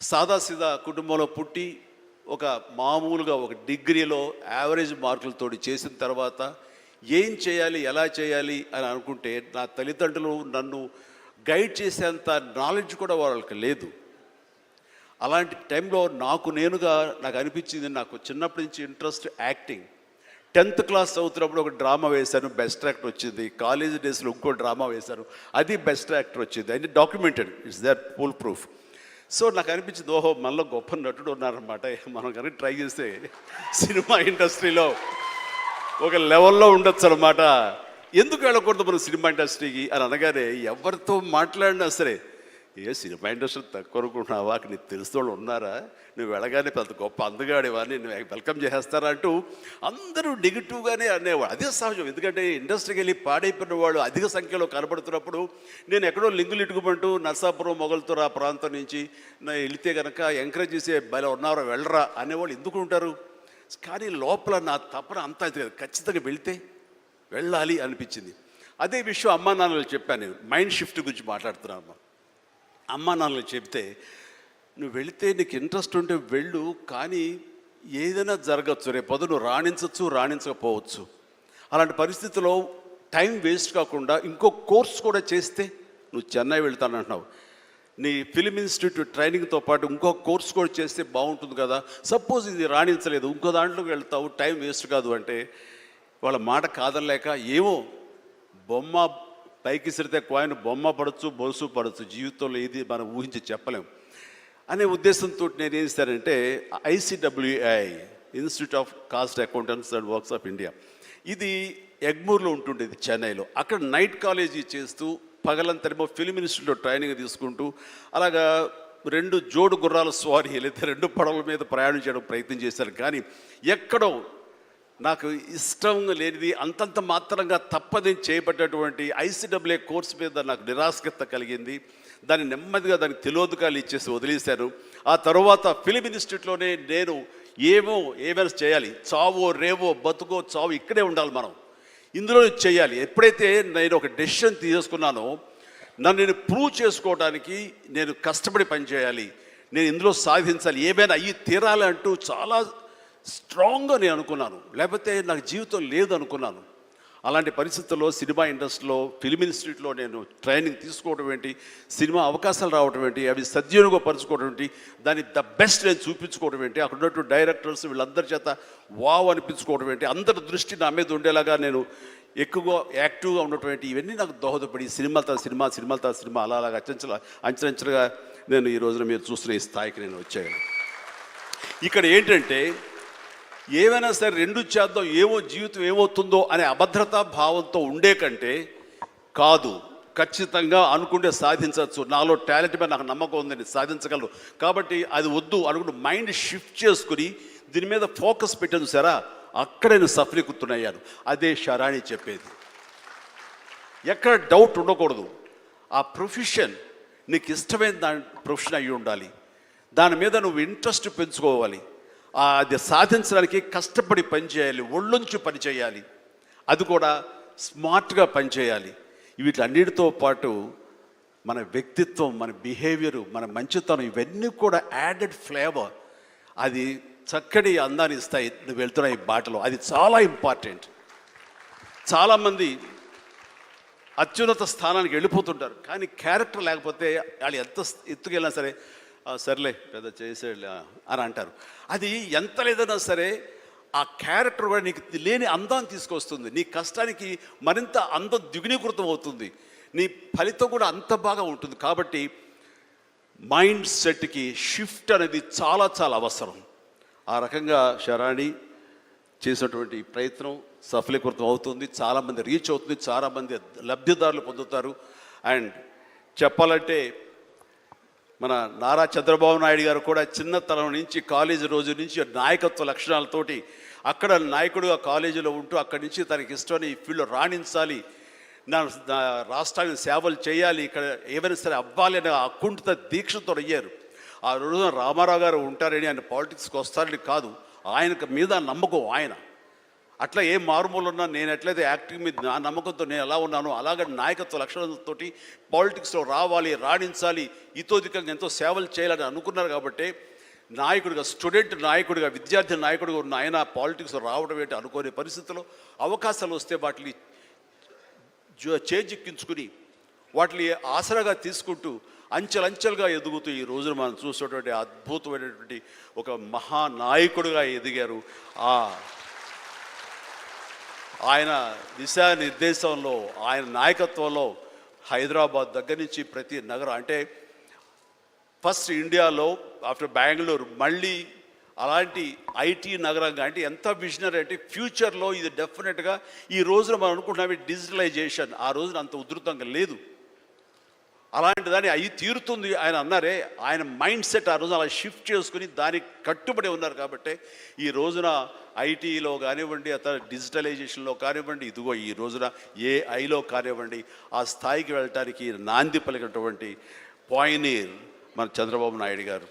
సాదాసీదా కుటుంబంలో పుట్టి ఒక మామూలుగా ఒక డిగ్రీలో యావరేజ్ మార్కులతోటి చేసిన తర్వాత ఏం చేయాలి ఎలా చేయాలి అని అనుకుంటే నా తల్లిదండ్రులు నన్ను గైడ్ చేసేంత నాలెడ్జ్ కూడా వాళ్ళకి లేదు. అలాంటి టైంలో నాకు అనిపించింది, నాకు చిన్నప్పటి నుంచి ఇంట్రెస్ట్ యాక్టింగ్. 10th క్లాస్ చదువుతున్నప్పుడు ఒక డ్రామా వేశాను, బెస్ట్ యాక్టర్ వచ్చింది. కాలేజ్ డేస్లో ఇంకో డ్రామా వేశాను, అది బెస్ట్ యాక్టర్ వచ్చింది. అది documented, it's that full proof. So నాకు అనిపించింది, ఓహో మనలో గొప్ప నటుడు ఉన్నారనమాట, మనం కనుక ట్రై చేస్తే సినిమా ఇండస్ట్రీలో ఒక లెవెల్లో ఉండొచ్చు అనమాట, ఎందుకు వెళ్ళకూడదు మనం సినిమా ఇండస్ట్రీకి అని అనగానే ఎవరితో మాట్లాడినా సరే, సినిమా ఇండస్ట్రీ తక్కువ అనుకుంటున్నావా, నీకు తెలిసిన వాళ్ళు ఉన్నారా, నువ్వు వెళ్ళగానే పెద్ద గొప్ప అందగాడేవా, నేను వెల్కమ్ చేసేస్తారా అంటూ అందరూ నెగిటివ్గానే అనేవాడు. అదే సహజం, ఎందుకంటే ఇండస్ట్రీకి వెళ్ళి పాడైపోయిన వాళ్ళు అధిక సంఖ్యలో కనబడుతున్నప్పుడు నేను ఎక్కడో లింగులు ఇటుకుమంటూ నర్సాపురం మొగల్తూరు ఆ ప్రాంతం నుంచి నా వెళితే కనుక ఎంకరేజ్ చేసే భలే ఉన్నారో వెళ్ళరా అనేవాళ్ళు ఎందుకు ఉంటారు. కానీ లోపల నా తపన అంతా ఖచ్చితంగా వెళ్ళాలి అనిపించింది. అదే విషయం అమ్మా నాన్నలు చెప్పాను, మైండ్ షిఫ్ట్ గురించి మాట్లాడుతున్నాను. అమ్మా నాన్నలు చెప్తే, నువ్వు వెళితే నీకు ఇంట్రెస్ట్ ఉంటే వెళ్ళు, కానీ ఏదైనా జరగచ్చు, రేపొద్దు నువ్వు రాణించకపోవచ్చు. అలాంటి పరిస్థితిలో టైం వేస్ట్ కాకుండా ఇంకో కోర్స్ కూడా చేస్తే, నువ్వు చెన్నై వెళ్తానంటున్నావు, నీ ఫిలిం ఇన్స్టిట్యూట్ ట్రైనింగ్తో పాటు ఇంకో కోర్స్ కూడా చేస్తే బాగుంటుంది కదా, సపోజ్ ఇది రాణించలేదు ఇంకో దాంట్లోకి వెళ్తావు, టైం వేస్ట్ కాదు అంటే వాళ్ళ మాట కాదనలేక, ఏమో బొమ్మ పైకి సిరితే కాయిన్ బొమ్మ పడవచ్చు బొలుసు పడవచ్చు, జీవితంలో ఏది మనం ఊహించి చెప్పలేం అనే ఉద్దేశంతో నేను ఏం చేశానంటే, ICWI institute of cost accountants and works of India, ఇది ఎగ్మూర్లో ఉంటుండేది చెన్నైలో. అక్కడ నైట్ కాలేజీ చేస్తూ పగలంతరేమో ఫిలిం ఇన్స్టిట్యూట్లో ట్రైనింగ్ తీసుకుంటూ అలాగా 2 జోడు గుర్రాల స్వారీ లేదా 2 పడవల మీద ప్రయాణం చేయడం ప్రయత్నం చేశాను. కానీ ఎక్కడో నాకు ఇష్టం లేనిది, అంతంత మాత్రంగా తప్పదని చేయబడ్డటువంటి ICWI కోర్సు మీద నాకు నిరాశక్త కలిగింది. దాన్ని నెమ్మదిగా దానికి తెలియదుకాలు ఇచ్చేసి వదిలేశాను. ఆ తర్వాత ఫిలిం ఇన్స్టిట్యూట్లోనే నేను ఏమైనా చేయాలి, చావో రేవో బతుకో చావు ఇక్కడే ఉండాలి, మనం ఇందులో చేయాలి. ఎప్పుడైతే నేను ఒక డెసిషన్ తీసుకున్నానో, నన్ను నేను ప్రూవ్ చేసుకోవడానికి నేను కష్టపడి పనిచేయాలి, నేను ఇందులో సాధించాలి, ఏమైనా అయ్యి తీరాలి అంటూ చాలా స్ట్రాంగ్గా నేను అనుకున్నాను. లేకపోతే నాకు జీవితం లేదు అనుకున్నాను. అలాంటి పరిస్థితుల్లో సినిమా ఇండస్ట్రీలో ఫిలిం ఇన్స్టిట్యూట్లో నేను ట్రైనింగ్ తీసుకోవడం ఏంటి, సినిమా అవకాశాలు రావడం ఏంటి, అవి సద్వినియోగపరచుకోవడం ఏంటి, దాన్ని ద బెస్ట్ నేను చూపించుకోవడం ఏంటి, అక్కడ ఉన్నటువంటి డైరెక్టర్స్ వీళ్ళందరి చేత వావ్ అనిపించుకోవడం ఏంటి, అందరి దృష్టి నా మీద ఉండేలాగా నేను ఎక్కువగా యాక్టివ్గా ఉన్నటువంటి ఇవన్నీ నాకు దోహదపడి సినిమాలతో సినిమా అలాగా అంచెలంచెలుగా నేను ఈ రోజున మీరు చూస్తున్న ఈ స్థాయికి నేను వచ్చాను. ఇక్కడ ఏంటంటే, ఏమైనా సరే 2 చేద్దాం, జీవితం ఏమవుతుందో అనే అభద్రతా భావంతో ఉండే కంటే, కాదు ఖచ్చితంగా అనుకుంటే సాధించవచ్చు, నాలో టాలెంట్ మీద నాకు నమ్మకం ఉందని సాధించగలరు, కాబట్టి అది వద్దు అనుకుంటూ మైండ్ షిఫ్ట్ చేసుకుని దీని మీద ఫోకస్ పెట్టాను సరే, అక్కడ నేను సఫలీకృతునయ్యాను. అదే శరాణి చెప్పేది, ఎక్కడ డౌట్ ఉండకూడదు. ఆ ప్రొఫెషన్ నీకు ఇష్టమైన ప్రొఫెషన్ అయ్యి ఉండాలి, దాని మీద నువ్వు ఇంట్రెస్ట్ పెంచుకోవాలి, అది సాధించడానికి కష్టపడి పనిచేయాలి, ఒళ్ళొంచి పనిచేయాలి, అది కూడా స్మార్ట్గా పనిచేయాలి. వీటన్నిటితో పాటు మన వ్యక్తిత్వం, మన బిహేవియరు, మన మంచితనం, ఇవన్నీ కూడా యాడెడ్ ఫ్లేవర్, అది చక్కటి అందాన్ని ఇస్తాయి నువ్వు వెళ్తున్న ఈ బాటలో. అది చాలా ఇంపార్టెంట్. చాలామంది అత్యున్నత స్థానానికి వెళ్ళిపోతుంటారు, కానీ క్యారెక్టర్ లేకపోతే వాళ్ళు ఎంత ఎత్తుకెళ్ళినా సరే సర్లే పెద్ద చేసేలే అని అంటారు. అది ఎంత లేదన్నా సరే ఆ క్యారెక్టర్ కూడా నీకు లేని అందాన్ని తీసుకొస్తుంది, నీ కష్టానికి మరింత అందం ద్విగుణీకృతం అవుతుంది, నీ ఫలితం కూడా అంత బాగా ఉంటుంది. కాబట్టి మైండ్ సెట్కి షిఫ్ట్ అనేది చాలా చాలా అవసరం. ఆ రకంగా శరాణి చేసినటువంటి ప్రయత్నం సఫలీకృతం అవుతుంది, చాలామంది రీచ్ అవుతుంది, చాలామంది లబ్ధిదారులు పొందుతారు. అండ్ చెప్పాలంటే మన నారా చంద్రబాబు నాయుడు గారు కూడా చిన్నతనం నుంచి కాలేజీ రోజు నుంచి నాయకత్వ లక్షణాలతోటి అక్కడ నాయకుడుగా కాలేజీలో ఉంటూ అక్కడి నుంచి తనకి ఇష్టమని ఈ ఫీల్డ్లో రాణించాలి, నా రాష్ట్రానికి సేవలు చేయాలి, ఇక్కడ ఏమైనా సరే అవ్వాలి అనే అకుంఠిత దీక్షతో అయ్యారు. ఆ రోజున రామారావు గారు ఉంటారని ఆయన పాలిటిక్స్కి వస్తారని కాదు, ఆయన మీద నమ్మకం, అట్లా ఏ మారుమూలు ఉన్నా నేను ఎట్లయితే యాక్టింగ్ మీద నా నమ్మకంతో నేను ఎలా ఉన్నానో అలాగే నాయకత్వ లక్షణాలతో పాలిటిక్స్లో రావాలి, రాణించాలి, ఇతోధికంగా ఎంతో సేవలు చేయాలని అనుకున్నారు. కాబట్టి నాయకుడిగా, స్టూడెంట్ నాయకుడిగా, విద్యార్థి నాయకుడిగా ఉన్న ఆయన పాలిటిక్స్లో రావడం ఏంటి అనుకోని పరిస్థితుల్లో అవకాశాలు వస్తే వాటిని చేజిక్కించుకుని వాటిని ఆసరాగా తీసుకుంటూ అంచెలంచెలుగా ఎదుగుతూ ఈ రోజున మనం చూసేటువంటి అద్భుతమైనటువంటి ఒక మహానాయకుడిగా ఎదిగారు. ఆయన దిశానిర్దేశంలో, ఆయన నాయకత్వంలో హైదరాబాద్ దగ్గర నుంచి ప్రతి నగరం, అంటే ఫస్ట్ ఇండియాలో ఆఫ్టర్ బెంగళూరు మళ్ళీ అలాంటి ఐటీ నగరంగా, అంటే ఎంత విజనరీ అంటే ఫ్యూచర్లో ఇది డెఫినెట్గా ఈ రోజున మనం అనుకుంటున్నాం డిజిటలైజేషన్ ఆ రోజున అంత ఉధృతంగా లేదు, అలాంటి దాన్ని అవి తీరుతుంది ఆయన అన్నారే. ఆయన మైండ్ సెట్ ఆ రోజు అలా షిఫ్ట్ చేసుకుని దానికి కట్టుబడి ఉన్నారు. కాబట్టి ఈ రోజున ఐటీలో కానివ్వండి, అతను డిజిటలైజేషన్లో కానివ్వండి, ఇదిగో ఈ రోజున ఏఐలో కానివ్వండి, ఆ స్థాయికి వెళ్ళటానికి నాంది పలికినటువంటి పాయనీర్ మన చంద్రబాబు నాయుడు గారు.